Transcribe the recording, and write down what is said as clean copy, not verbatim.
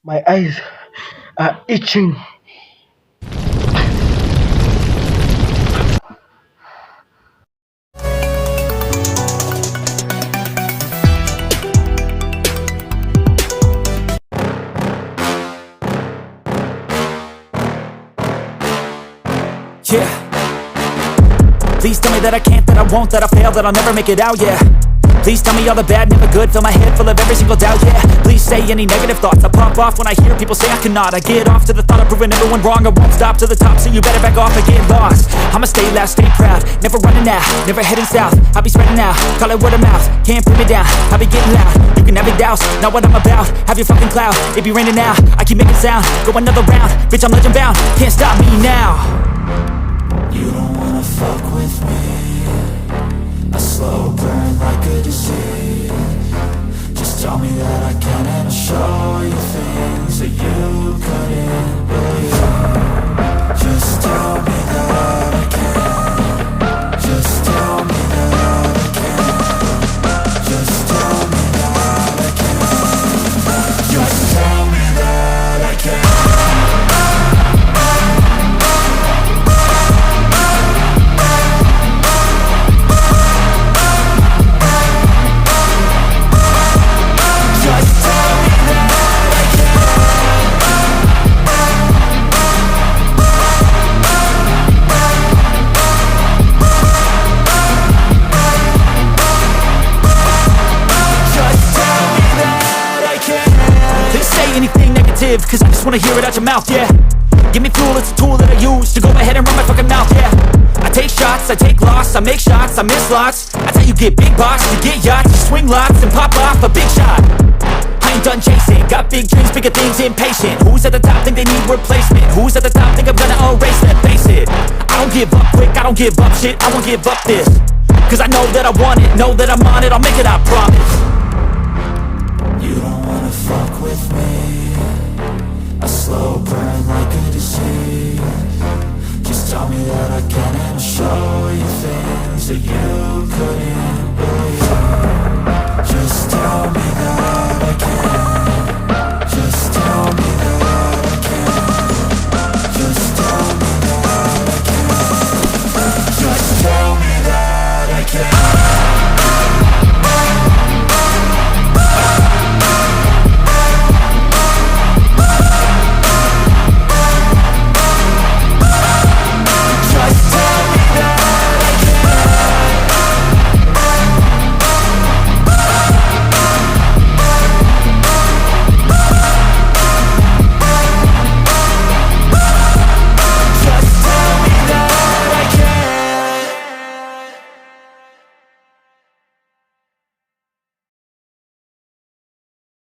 My eyes are itching. Yeah. Please tell me that I can't, that I won't, that I fail, that I'll never make it out, yeah. Please tell me all the bad, never good, fill my head full of every single doubt, yeah. Please say any negative thoughts, I pop off when I hear people say I cannot. I get off to the thought of proving everyone wrong, I won't stop to the top, so you better back off and get lost. I'ma stay loud, stay proud, never running out, never heading south. I'll be spreading out, call it word of mouth, can't put me down, I'll be getting loud. You can have it douse, not what I'm about, have your fucking cloud. It be raining now, I keep making sound, go another round, bitch I'm legend bound, can't stop me now. You don't wanna fuck with me. A slow burn like a disease. Just tell me that I can and I'll show you things that you couldn't believe. Just tell me that I can. Just tell me that I can. Just tell me that I can. Just tell me that I can. Anything negative, cause I just wanna hear it out your mouth, yeah. Give me fuel, it's a tool that I use to go ahead and run my fucking mouth, yeah. I take shots, I take loss, I make shots, I miss lots. That's how you get big box, you get yachts, you swing lots and pop off a big shot. I ain't done chasing, got big dreams, bigger things, impatient. Who's at the top think they need replacement? Who's at the top think I'm gonna erase them? Face it, I don't give up quick, I don't give up shit, I won't give up this. Cause I know that I want it, know that I'm on it, I'll make it, I promise.